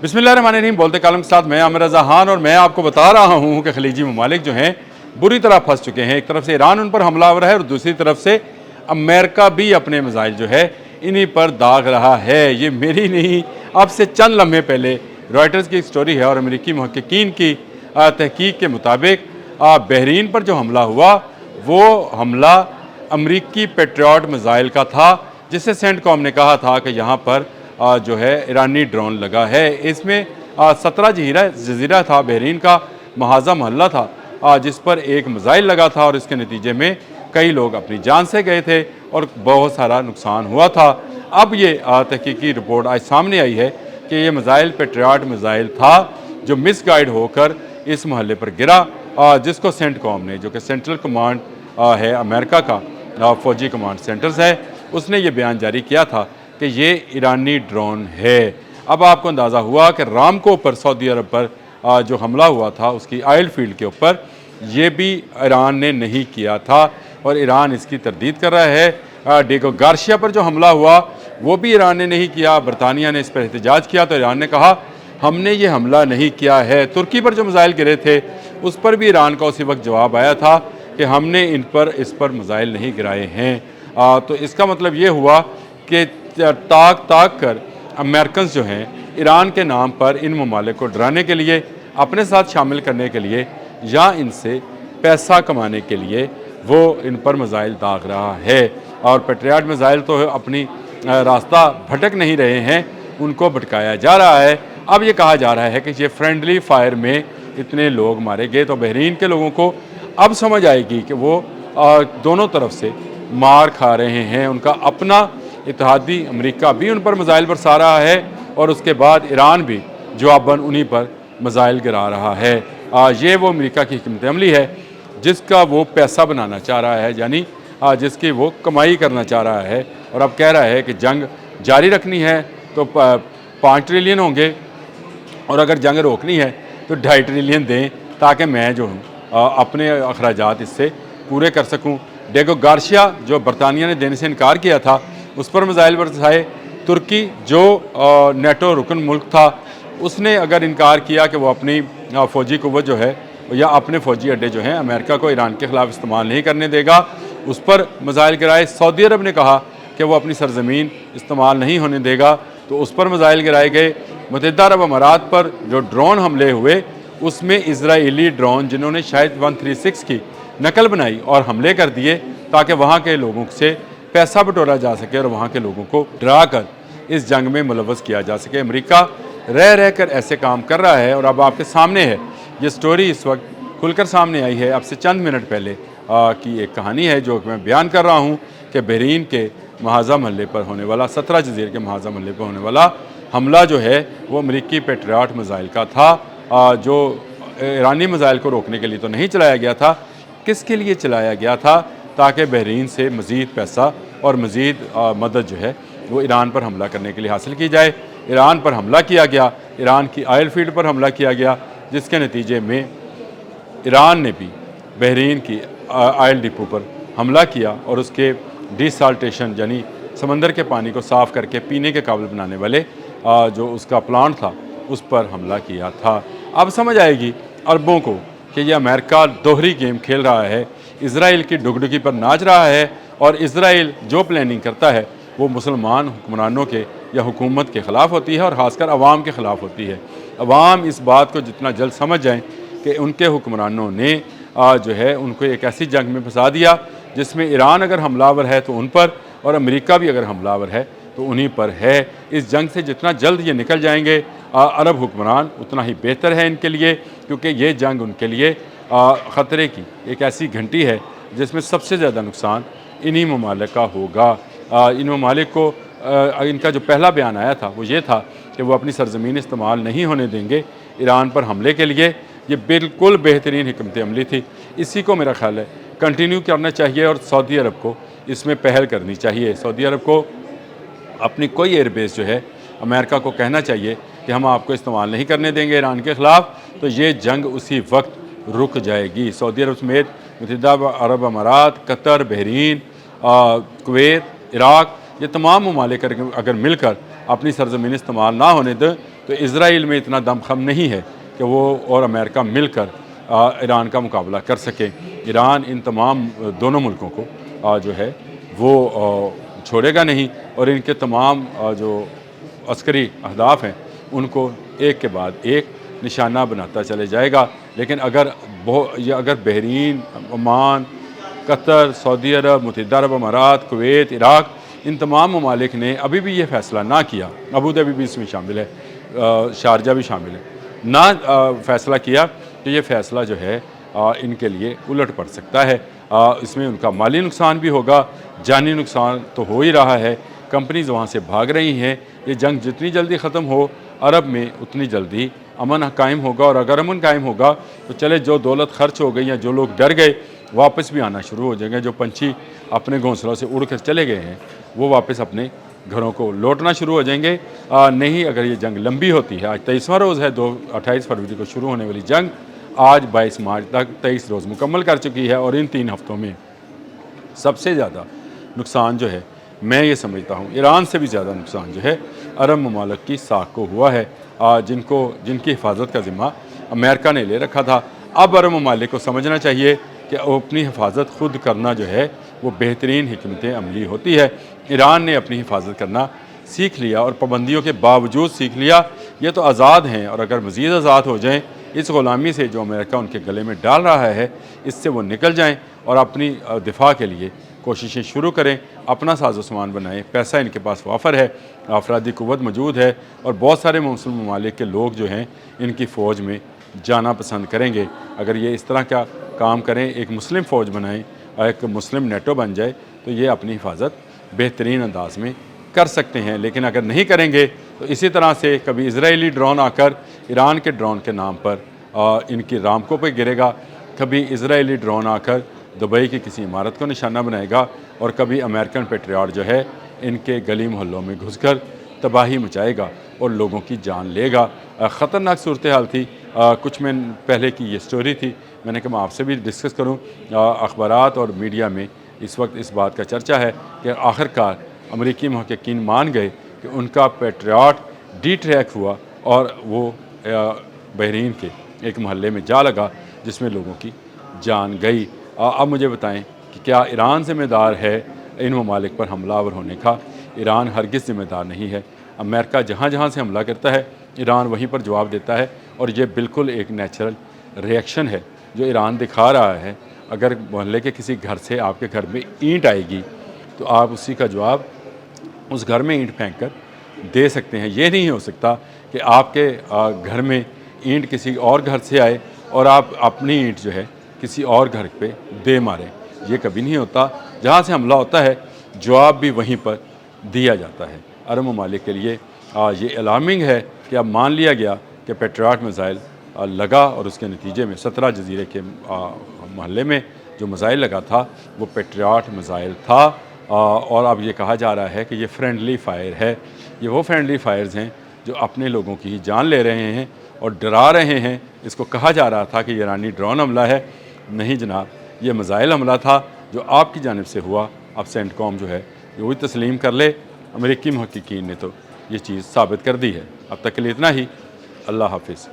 बिस्मिल्लाहिर्रहमानिर्रहीम। बोलते कालम के साथ मैं आमिर रज़ा खान और मैं आपको बता रहा हूँ कि खलीजी ममालिक जो हैं बुरी तरह फंस चुके हैं। एक तरफ से ईरान उन पर हमलावर है और दूसरी तरफ से अमेरिका भी अपने मिसाइल जो है इन्हीं पर दाग रहा है। ये मेरी नहीं, अब से चंद लम्हे पहले रॉयटर्स की एक स्टोरी है और अमेरिकी मुहक्किकीन की तहकीक के मुताबिक बहरीन पर जो हमला हुआ वो हमला अमरीकी पेट्रियट मिसाइल का था, जिसे सेंटकॉम ने कहा था कि यहाँ पर जो है ईरानी ड्रोन लगा है। इसमें 17 जजीरा था, बहरीन का महाजा महल्ला था जिस पर एक मिसाइल लगा था और इसके नतीजे में कई लोग अपनी जान से गए थे और बहुत सारा नुकसान हुआ था। अब ये तहकीकी रिपोर्ट आज सामने आई है कि ये मिसाइल पेट्रियट मिसाइल था जो मिसगाइड होकर इस महल्ले पर गिरा, जिसको सेंटकॉम ने, जो कि सेंट्रल कमांड है अमेरिका का फ़ौजी कमांड सेंटर्स है, उसने ये बयान जारी किया था कि ये ईरानी ड्रोन है। अब आपको अंदाज़ा हुआ कि रामको पर, सऊदी अरब पर जो हमला हुआ था उसकी ऑयल फील्ड के ऊपर, ये भी ईरान ने नहीं किया था और ईरान इसकी तरदीद कर रहा है। डिएगो गार्सिया पर जो हमला हुआ वो भी ईरान ने नहीं किया। बरतानिया ने इस पर एहतजाज किया तो ईरान ने कहा हमने ये हमला नहीं किया है। तुर्की पर जो मिसाइल गिरे थे उस पर भी ईरान का उसी वक्त जवाब आया था कि हमने इस पर मिसाइल नहीं गिराए हैं। तो इसका मतलब ये हुआ कि ताक कर अमेरिकन जो हैं ईरान के नाम पर इन ममालिक को डराने के लिए, अपने साथ शामिल करने के लिए या इनसे पैसा कमाने के लिए वो इन पर मिसाइल दाग रहा है। और पेट्रियट मिसाइल तो अपनी रास्ता भटक नहीं रहे हैं, उनको भटकाया जा रहा है। अब ये कहा जा रहा है कि ये फ्रेंडली फायर में इतने लोग मारे गए तो बहरीन के लोगों को अब समझ आएगी कि वो दोनों तरफ से मार खा रहे हैं। उनका अपना इत्तेहादी अमेरिका भी उन पर मिसाइल बरसा रहा है और उसके बाद ईरान भी जवाबन उन्हीं पर मिसाइल गिरा रहा है। ये वो अमेरिका की हिकमत अमली है जिसका वो पैसा बनाना चाह रहा है, यानी जिसकी वो कमाई करना चाह रहा है। और अब कह रहा है कि जंग जारी रखनी है तो 5 ट्रिलियन होंगे और अगर जंग रोकनी है तो 2.5 ट्रिलियन दें ताकि मैं जो हूँ अपने अखराजात इससे पूरे कर सकूँ। डिएगो गार्सिया जो बरतानिया ने देने से इनकार किया था उस पर मिसाइल बरसाए। तुर्की जो नेटो रुकन मुल्क था उसने अगर इनकार किया कि वो अपनी फ़ौजी क़ुव्वत जो है या अपने फ़ौजी अड्डे जो हैं अमेरिका को ईरान के ख़िलाफ़ इस्तेमाल नहीं करने देगा, उस पर मिसाइल गिराए। सऊदी अरब ने कहा कि वो अपनी सरज़मीन इस्तेमाल नहीं होने देगा तो उस पर मिसाइल गिराए गए। मुत्तहिदा अरब अमारात पर जो ड्रोन हमले हुए उसमें इजराइली ड्रोन जिन्होंने शायद 136 की नकल बनाई और हमले कर दिए ताकि वहाँ के लोगों से पैसा बटोरा जा सके और वहाँ के लोगों को डरा कर इस जंग में मुलव्वस किया जा सके। अमेरिका रह कर ऐसे काम कर रहा है और अब आपके सामने है ये स्टोरी, इस वक्त खुलकर सामने आई है। अब से चंद मिनट पहले की एक कहानी है जो मैं बयान कर रहा हूँ कि बहरीन के महाजा महल्ले पर होने वाला, 17 जजीरे के महाजा महल्ले पर होने वाला हमला जो है वो अमरीकी पेट्रियट मिसाइल का था, जो ईरानी मिसाइल को रोकने के लिए तो नहीं चलाया गया था। किसके लिए चलाया गया था? ताकि बहरीन से मज़ीद पैसा और मज़ीद मदद जो है वो ईरान पर हमला करने के लिए हासिल की जाए। ईरान पर हमला किया गया, ईरान की ऑयल फील्ड पर हमला किया गया, जिसके नतीजे में ईरान ने भी बहरीन की ऑयल डिपो पर हमला किया और उसके डिसाल्टेशन यानी समंदर के पानी को साफ़ करके पीने के काबिल बनाने वाले जो उसका प्लांट था उस पर हमला किया था। अब समझ आएगी अरबों को कि यह अमेरिका दोहरी गेम खेल रहा है, इजराइल की डुगडुगी पर नाच रहा है और इजराइल जो प्लानिंग करता है वो मुसलमान हुक्मरानों के या हुकूमत के ख़िलाफ़ होती है और ख़ासकर अवाम के ख़िलाफ़ होती है। अवाम इस बात को जितना जल्द समझ जाएँ कि उनके हुक्मरानों ने जो है उनको एक ऐसी जंग में फंसा दिया जिसमें ईरान अगर हमलावर है तो उन पर और अमेरिका भी अगर हमलावर है तो उन्हीं पर है। इस जंग से जितना जल्द ये निकल जाएंगे अरब हुक्मरान उतना ही बेहतर है इनके लिए, क्योंकि ये जंग उनके लिए ख़तरे की एक ऐसी घंटी है जिसमें सबसे ज़्यादा नुकसान इन्हीं ममालिक का होगा। इन ममालिक को इनका जो पहला बयान आया था वो ये था कि वो अपनी सरज़मीन इस्तेमाल नहीं होने देंगे ईरान पर हमले के लिए। ये बिल्कुल बेहतरीन हिकमत अमली थी, इसी को मेरा ख्याल है कंटिन्यू करना चाहिए और सऊदी अरब को इसमें पहल करनी चाहिए। सऊदी अरब को अपनी कोई एयरबेस जो है अमेरिका को कहना चाहिए कि हम आपको इस्तेमाल नहीं करने देंगे ईरान के ख़िलाफ़, तो ये जंग उसी वक्त रुक जाएगी। सऊदी अरब समेत मुत्तहिदा अरब अमारात, कतर, बहरीन, कुवैत, इराक़, ये तमाम ममालिक अगर मिलकर अपनी सरज़मीन इस्तेमाल ना होने दें تو اسرائیل میں اتنا دم خم نہیں ہے کہ وہ اور امریکہ مل کر ایران کا مقابلہ کر سکیں۔ ایران ان تمام دونوں ملکوں کو جو ہے وہ چھوڑے گا نہیں، اور ان کے تمام جو عسکری اہداف ہیں ان کو ایک کے بعد ایک نشانہ بناتا چلے جائے گا۔ لیکن اگر بحرین، عمان، قطر، سعودی عرب، متحدہ عرب امارات، کویت، عراق، ان تمام ممالک نے ابھی بھی یہ فیصلہ نہ کیا، ابوظہبی بھی اس میں شامل ہے، شارجہ بھی شامل ہے، نہ فیصلہ کیا، تو یہ فیصلہ جو ہے ان کے لیے الٹ پڑ سکتا ہے۔ اس میں ان کا مالی نقصان بھی ہوگا، جانی نقصان تو ہو ہی رہا ہے، کمپنیز وہاں سے بھاگ رہی ہیں۔ یہ جنگ جتنی جلدی ختم ہو عرب میں اتنی جلدی امن قائم ہوگا، اور اگر امن قائم ہوگا تو چلے جو دولت خرچ ہو گئی یا جو لوگ ڈر گئے واپس بھی آنا شروع ہو جائیں گے، جو پنچھی اپنے گھونسلوں سے اڑ کر چلے گئے ہیں وہ واپس اپنے گھروں کو لوٹنا شروع ہو جائیں گے۔ نہیں اگر یہ جنگ لمبی ہوتی ہے، آج 23واں روز ہے، 28 فروری کو شروع ہونے والی جنگ آج 22 مارچ تک 23 روز مکمل کر چکی ہے، اور ان 3 ہفتوں میں سب سے زیادہ نقصان جو ہے میں یہ سمجھتا ہوں ایران سے بھی زیادہ نقصان جو ہے عرب ممالک کی ساکھ کو ہوا ہے، جن کی حفاظت کا ذمہ امریکہ نے لے رکھا تھا۔ اب عرب ممالک کو سمجھنا چاہیے کہ اپنی حفاظت خود کرنا جو ہے وہ بہترین حکمت عملی ہوتی ہے۔ ایران نے اپنی حفاظت کرنا سیکھ لیا، اور پابندیوں کے باوجود سیکھ لیا، یہ تو آزاد ہیں، اور اگر مزید آزاد ہو جائیں اس غلامی سے جو امریکہ ان کے گلے میں ڈال رہا ہے، اس سے وہ نکل جائیں اور اپنی دفاع کے لیے کوششیں شروع کریں، اپنا ساز و سامان بنائیں۔ پیسہ ان کے پاس وافر ہے، افرادی قوت موجود ہے، اور بہت سارے مسلم ممالک کے لوگ جو ہیں ان کی فوج میں جانا پسند کریں گے۔ اگر یہ اس طرح کا کام کریں، ایک مسلم فوج بنائیں اور ایک مسلم نیٹو بن جائے، تو یہ اپنی حفاظت بہترین انداز میں کر سکتے ہیں۔ لیکن اگر نہیں کریں گے تو اسی طرح سے کبھی اسرائیلی ڈرون آ کر ایران کے ڈرون کے نام پر ان کی رامکو پہ گرے گا، کبھی اسرائیلی ڈرون آ کر دبئی کی کسی عمارت کو نشانہ بنائے گا، اور کبھی امریکن پیٹریاٹ جو ہے ان کے گلی محلوں میں گھس کر تباہی مچائے گا اور لوگوں کی جان لے گا۔ خطرناک صورتحال تھی۔ کچھ میں پہلے کی یہ سٹوری تھی، میں نے کہا میں آپ سے بھی ڈسکس کروں۔ اخبارات اور میڈیا میں اس وقت اس بات کا چرچہ ہے کہ آخرکار امریکی محققین مان گئے کہ ان کا پیٹریاٹ ڈی ٹریک ہوا اور وہ بحرین کے ایک محلے میں جا لگا، جس میں لوگوں کی جان گئی۔ اب مجھے بتائیں کہ کیا ایران ذمہ دار ہے ان ممالک پر حملہ آور ہونے کا؟ ایران ہرگز ذمہ دار نہیں ہے۔ امریکہ جہاں جہاں سے حملہ کرتا ہے ایران وہیں پر جواب دیتا ہے، اور یہ بالکل ایک نیچرل ریئیکشن ہے جو ایران دکھا رہا ہے۔ اگر محلے کے کسی گھر سے آپ کے گھر میں اینٹ آئے گی تو آپ اسی کا جواب اس گھر میں اینٹ پھینک کر دے سکتے ہیں۔ یہ نہیں ہو سکتا کہ آپ کے گھر میں اینٹ کسی اور گھر سے آئے اور آپ اپنی اینٹ جو ہے کسی اور گھر پہ دے ماریں، یہ کبھی نہیں ہوتا۔ جہاں سے حملہ ہوتا ہے جواب بھی وہیں پر دیا جاتا ہے۔ عرب ممالک کے لیے یہ الارمنگ ہے کہ اب مان لیا گیا کہ پیٹریاٹ میزائل لگا، اور اس کے نتیجے میں 17 جزیرے کے محلے میں جو میزائل لگا تھا وہ پیٹریاٹ میزائل تھا، اور اب یہ کہا جا رہا ہے کہ یہ فرینڈلی فائر ہے۔ یہ وہ فرینڈلی فائرز ہیں جو اپنے لوگوں کی ہی جان لے رہے ہیں اور ڈرا رہے ہیں۔ اس کو کہا جا رہا تھا کہ یہ ایرانی ڈرون حملہ ہے، نہیں جناب، یہ میزائل حملہ تھا جو آپ کی جانب سے ہوا۔ اب سینٹ کوم جو ہے یہ وہی تسلیم کر لے۔ امریکی محققین نے تو یہ چیز ثابت کر دی ہے۔ اب تک کے لیے اتنا ہی۔ اللہ حافظ۔